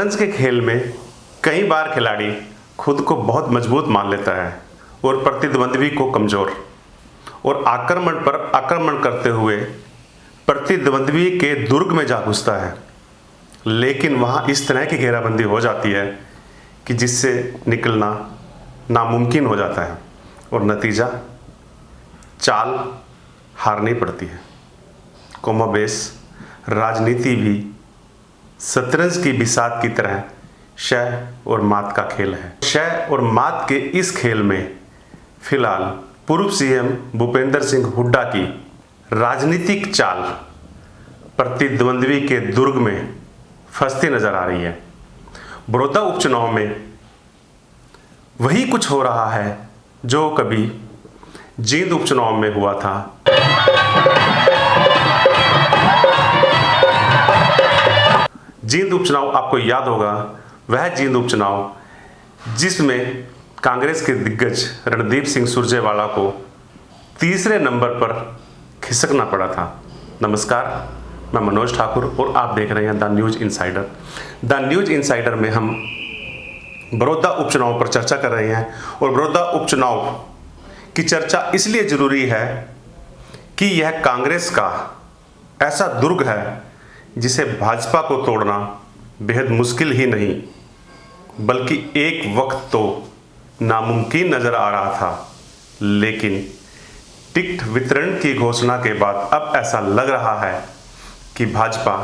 शतरंज के खेल में कई बार खिलाड़ी खुद को बहुत मजबूत मान लेता है और प्रतिद्वंद्वी को कमजोर, और आक्रमण पर आक्रमण करते हुए प्रतिद्वंद्वी के दुर्ग में जा घुसता है। लेकिन वहाँ इस तरह की घेराबंदी हो जाती है कि जिससे निकलना नामुमकिन हो जाता है और नतीजा चाल हारनी पड़ती है। कमोबेश राजनीति भी शतरंज की बिसात की तरह शय और मात का खेल है। शय और मात के इस खेल में फिलहाल पूर्व सीएम भूपेंद्र सिंह हुड्डा की राजनीतिक चाल प्रतिद्वंद्वी के दुर्ग में फंसती नजर आ रही है। बड़ौदा उपचुनाव में वही कुछ हो रहा है जो कभी जींद उपचुनाव में हुआ था। जींद उपचुनाव आपको याद होगा, वह जींद उपचुनाव जिसमें कांग्रेस के दिग्गज रणदीप सिंह सुरजेवाला को तीसरे नंबर पर खिसकना पड़ा था। नमस्कार, मैं मनोज ठाकुर और आप देख रहे हैं the news insider. The news insider में हम बड़ौदा उपचुनाव पर चर्चा कर रहे हैं और बड़ौदा उपचुनाव की चर्चा इसलिए जरूरी है कि यह कांग्रेस का ऐसा दुर्ग है जिसे भाजपा को तोड़ना बेहद मुश्किल ही नहीं बल्कि एक वक्त तो नामुमकिन नजर आ रहा था। लेकिन टिकट वितरण की घोषणा के बाद अब ऐसा लग रहा है कि भाजपा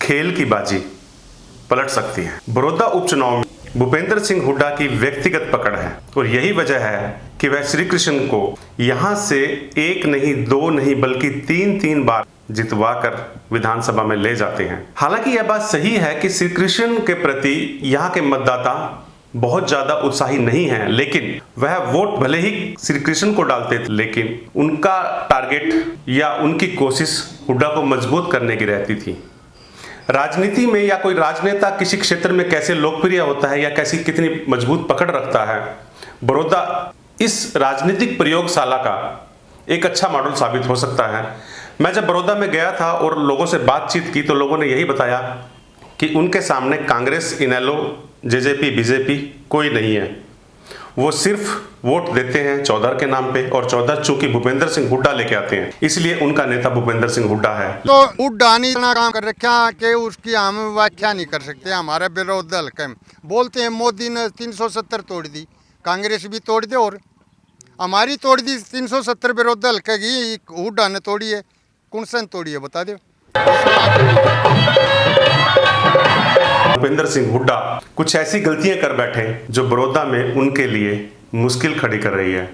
खेल की बाजी पलट सकती है। बड़ौदा उपचुनाव में भूपेंद्र सिंह हुड्डा की व्यक्तिगत पकड़ है और यही वजह है कि वह श्री कृष्ण को यहां से एक नहीं, दो नहीं बल्कि तीन बार जितवाकर विधानसभा में ले जाते हैं। हालांकि यह बात सही है कि श्री कृष्ण के प्रति यहाँ के मतदाता बहुत ज्यादा उत्साही नहीं हैं, लेकिन वह वोट भले ही श्री कृष्ण को डालते थे, लेकिन उनका टारगेट या उनकी कोशिश हुड्डा को मजबूत करने की रहती थी। राजनीति में या कोई राजनेता किसी क्षेत्र में कैसे लोकप्रिय होता है या कैसी कितनी मजबूत पकड़ रखता है, बड़ौदा इस राजनीतिक प्रयोगशाला का एक अच्छा मॉडल साबित हो सकता है। मैं जब बड़ौदा में गया था और लोगों से बातचीत की तो लोगों ने यही बताया कि उनके सामने कांग्रेस, इनेलो, जेजेपी, बीजेपी कोई नहीं है। वो सिर्फ वोट देते हैं चौधर के नाम पे, और चौधर चूंकि भूपेंद्र सिंह हुड्डा लेके आते हैं इसलिए उनका नेता भूपेंद्र सिंह हुड्डा है। तो हुड्डा ने इतना काम कर रखा कि उसकी हम व्याख्या नहीं कर सकते। हमारे विरोध दल के बोलते हैं मोदी ने 370 तोड़ दी, कांग्रेस भी तोड़ दे और हमारी तोड़ दी 370 विरोध दल की हुड्डा ने तोड़ी है। कौन सा तोड़ी है बता दो। भूपेंद्र सिंह हुड्डा कुछ ऐसी गलतियां कर बैठे जो बड़ौदा में उनके लिए मुश्किल खड़ी कर रही है।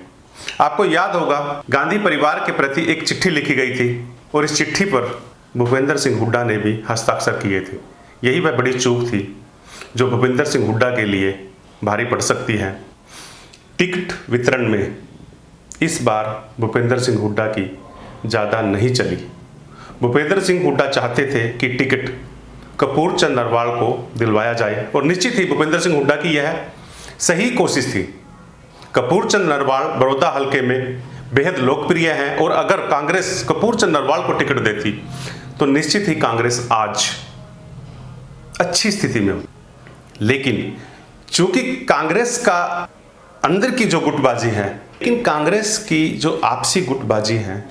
आपको याद होगा, गांधी परिवार के प्रति एक चिट्ठी लिखी गई थी और इस चिट्ठी पर भूपेंद्र सिंह हुड्डा ने भी हस्ताक्षर किए थे। यही वह बड़ी चूक थी जो भूपेंद्र सिंह हुड्डा के लिए भारी पड़ सकती है। टिकट वितरण में इस बार भूपेंद्र सिंह हुड्डा की ज़्यादा नहीं चली। भूपेंद्र सिंह हुड्डा चाहते थे कि टिकट कपूर चंद नरवाल को दिलवाया जाए और निश्चित ही भूपेंद्र सिंह हुड्डा की यह सही कोशिश थी। कपूर चंद नरवाल बड़ौदा हलके में बेहद लोकप्रिय हैं और अगर कांग्रेस कपूर चंद नरवाल को टिकट देती तो निश्चित ही कांग्रेस आज अच्छी स्थिति में हो। लेकिन चूंकि कांग्रेस का अंदर की जो गुटबाजी है, लेकिन कांग्रेस की जो आपसी गुटबाजी है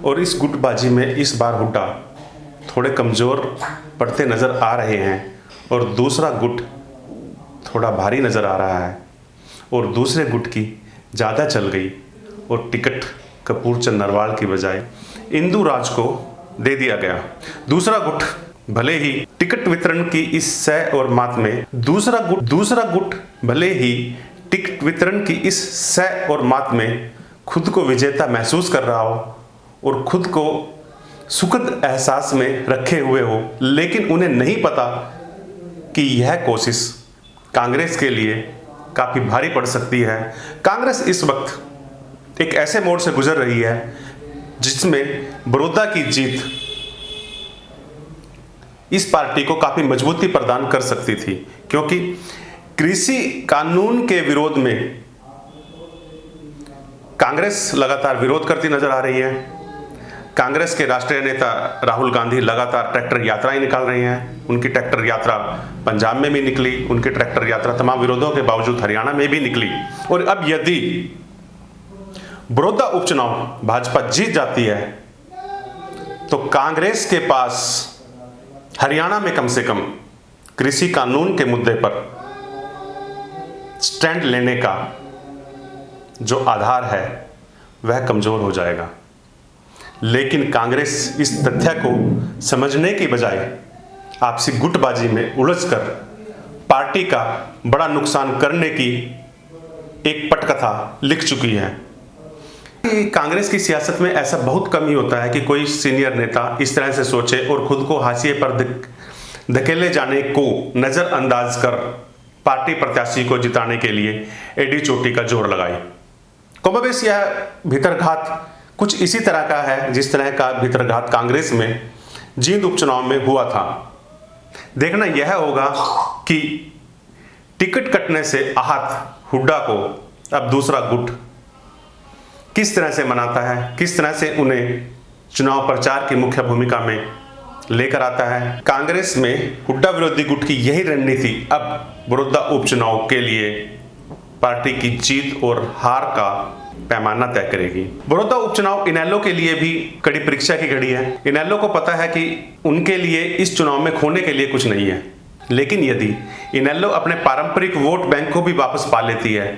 और इस गुटबाजी में इस बार हुड्डा थोड़े कमज़ोर पड़ते नज़र आ रहे हैं और दूसरा गुट थोड़ा भारी नज़र आ रहा है और दूसरे गुट की ज़्यादा चल गई और टिकट कपूर चंद नरवाल की बजाय इंदू राज को दे दिया गया। दूसरा गुट भले ही टिकट वितरण की इस सय और मात में दूसरा गुट भले ही टिकट वितरण की इस सय और मात में खुद को विजेता महसूस कर रहा हो और खुद को सुखद एहसास में रखे हुए हो, लेकिन उन्हें नहीं पता कि यह कोशिश कांग्रेस के लिए काफ़ी भारी पड़ सकती है। कांग्रेस इस वक्त एक ऐसे मोड़ से गुजर रही है जिसमें बड़ौदा की जीत इस पार्टी को काफ़ी मजबूती प्रदान कर सकती थी, क्योंकि कृषि कानून के विरोध में कांग्रेस लगातार विरोध करती नजर आ रही है। कांग्रेस के राष्ट्रीय नेता राहुल गांधी लगातार ट्रैक्टर यात्राएं निकाल रहे हैं। उनकी ट्रैक्टर यात्रा पंजाब में भी निकली, उनकी ट्रैक्टर यात्रा तमाम विरोधों के बावजूद हरियाणा में भी निकली। और अब यदि बड़ौदा उपचुनाव भाजपा जीत जाती है तो कांग्रेस के पास हरियाणा में कम से कम कृषि कानून के मुद्दे पर स्टैंड लेने का जो आधार है वह कमजोर हो जाएगा। लेकिन कांग्रेस इस तथ्य को समझने की बजाय आपसी गुटबाजी में उलझकर पार्टी का बड़ा नुकसान करने की एक पटकथा लिख चुकी है। कांग्रेस की सियासत में ऐसा बहुत कम ही होता है कि कोई सीनियर नेता इस तरह से सोचे और खुद को हाशिए पर धकेले जाने को नजरअंदाज कर पार्टी प्रत्याशी को जिताने के लिए एडी चोटी का जोर लगाए। कमोबेश यह भीतरघात कुछ इसी तरह का है जिस तरह का भीतरघात कांग्रेस में जींद उपचुनाव में हुआ था। देखना यह होगा कि टिकट कटने से आहत हुड्डा को अब दूसरा गुट किस तरह से मनाता है, किस तरह से उन्हें चुनाव प्रचार की मुख्य भूमिका में लेकर आता है। कांग्रेस में हुड्डा विरोधी गुट की यही रणनीति अब बड़ौदा उपचुनाव के लिए पार्टी की जीत और हार का पैमाना तय करेगी। बड़ौदा उपचुनाव इनेलो के लिए भी कड़ी परीक्षा की घड़ी है। इनेलो को पता है कि उनके लिए इस चुनाव में खोने के लिए कुछ नहीं है, लेकिन यदि इनेलो अपने पारंपरिक वोट बैंक को भी वापस पा लेती है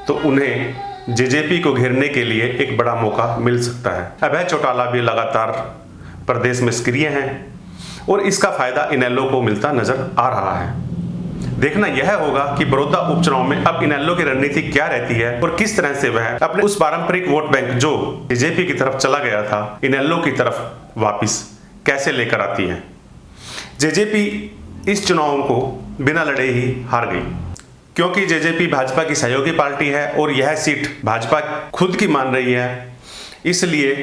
तो उन्हें जेजेपी को घेरने के लिए एक बड़ा मौका मिल सकता है। अभय चौटाला भी लगातार प्रदेश में सक्रिय हैं और इसका फायदा इनेलो को मिलता नजर आ रहा है। देखना यह होगा कि बड़ौदा उपचुनाव में अब इनेलो की रणनीति क्या रहती है और किस तरह से वह अपने उस पारंपरिक वोट बैंक जो जेजेपी की तरफ चला गया था इनेलो की तरफ वापस कैसे लेकर आती है। जेजेपी इस चुनाव को बिना लड़े ही हार गई क्योंकि जेजेपी भाजपा की सहयोगी पार्टी है और यह सीट भाजपा खुद की मान रही है। इसलिए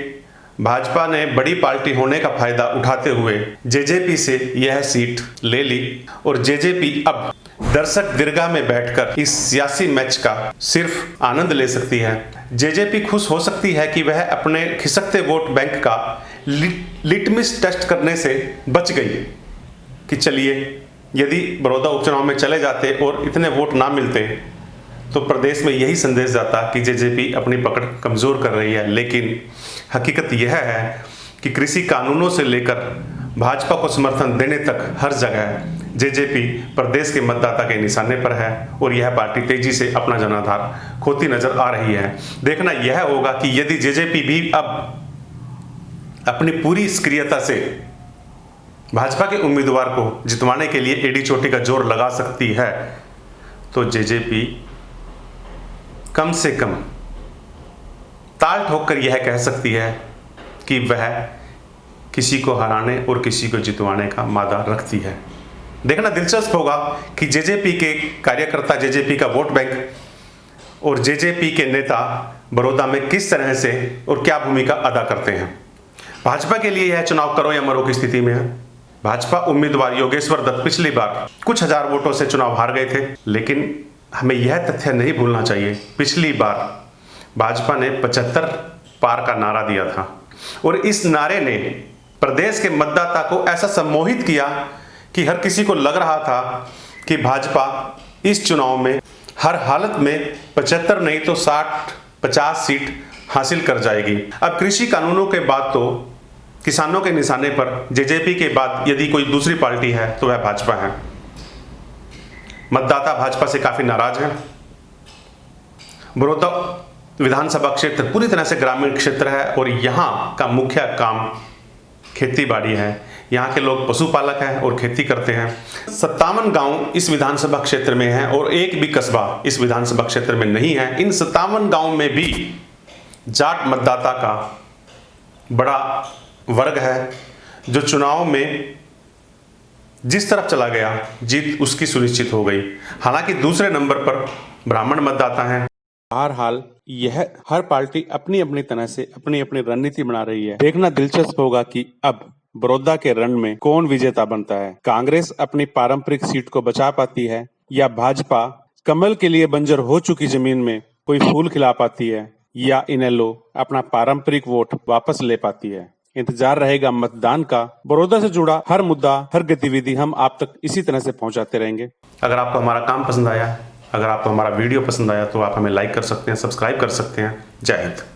भाजपा ने बड़ी पार्टी होने का फायदा उठाते हुए जेजेपी से यह सीट ले ली और जेजेपी अब दर्शक दीर्घा में बैठकर इस सियासी मैच का सिर्फ आनंद ले सकती है। जेजेपी खुश हो सकती है कि वह अपने खिसकते वोट बैंक का लिटमस टेस्ट करने से बच गई कि चलिए यदि बड़ौदा उपचुनाव में चले जाते और इतने वोट ना मिलते तो प्रदेश में यही संदेश जाता कि जेजेपी अपनी पकड़ कमजोर कर रही है। लेकिन हकीकत यह है कि कृषि कानूनों से लेकर भाजपा को समर्थन देने तक हर जगह जेजेपी प्रदेश के मतदाता के निशाने पर है और यह पार्टी तेजी से अपना जनाधार खोती नजर आ रही है। देखना यह होगा कि यदि जेजेपी भी अब अपनी पूरी सक्रियता से भाजपा के उम्मीदवार को जितवाने के लिए एडी चोटी का जोर लगा सकती है तो जेजेपी कम से कम ताल ठोक कर यह कह सकती है कि वह किसी को हराने और किसी को जितवाने का मादा रखती है। देखना दिलचस्प होगा कि जेजेपी के कार्यकर्ता, जेजेपी का वोट बैंक और जेजेपी के नेता बड़ौदा में किस तरह से और क्या भूमिका अदा करते हैं। भाजपा के लिए यह चुनाव करो या मरो की स्थिति में है। भाजपा उम्मीदवार योगेश्वर दत्त पिछली बार कुछ हजार वोटों से चुनाव हार गए थे, लेकिन हमें यह तथ्य नहीं भूलना चाहिए पिछली बार भाजपा ने 75 पार का नारा दिया था और इस नारे ने प्रदेश के मतदाता को ऐसा सम्मोहित किया कि हर किसी को लग रहा था कि भाजपा इस चुनाव में हर हालत में 75 नहीं तो 60-50 सीट हासिल कर जाएगी। अब कृषि कानूनों के बाद तो किसानों के निशाने पर जेजेपी के बाद यदि कोई दूसरी पार्टी है तो वह भाजपा है। मतदाता भाजपा से काफी नाराज हैं। बड़ौदा विधानसभा क्षेत्र पूरी तरह से ग्रामीण क्षेत्र है और यहाँ का मुख्य काम खेती बाड़ी है। यहाँ के लोग पशुपालक हैं और खेती करते हैं। 57 गांव इस विधानसभा क्षेत्र में हैं और एक भी कस्बा इस विधानसभा क्षेत्र में नहीं है। इन 57 गांव में भी जाट मतदाता का बड़ा वर्ग है जो चुनाव में जिस तरफ चला गया जीत उसकी सुनिश्चित हो गई। हालांकि दूसरे नंबर पर ब्राह्मण मतदाता हैं। बहरहाल यह हर पार्टी अपनी अपनी तरह से अपनी अपनी रणनीति बना रही है। देखना दिलचस्प होगा कि अब बड़ौदा के रण में कौन विजेता बनता है। कांग्रेस अपनी पारंपरिक सीट को बचा पाती है या भाजपा कमल के लिए बंजर हो चुकी जमीन में कोई फूल खिला पाती है। या इनेलो अपना पारंपरिक वोट वापस ले पाती है। इंतजार रहेगा मतदान का। बड़ौदा से जुड़ा हर मुद्दा, हर गतिविधि हम आप तक इसी तरह से पहुंचाते रहेंगे। अगर आपको हमारा काम पसंद आया, अगर आपको हमारा वीडियो पसंद आया तो आप हमें लाइक कर सकते हैं, सब्सक्राइब कर सकते हैं। जय हिंद।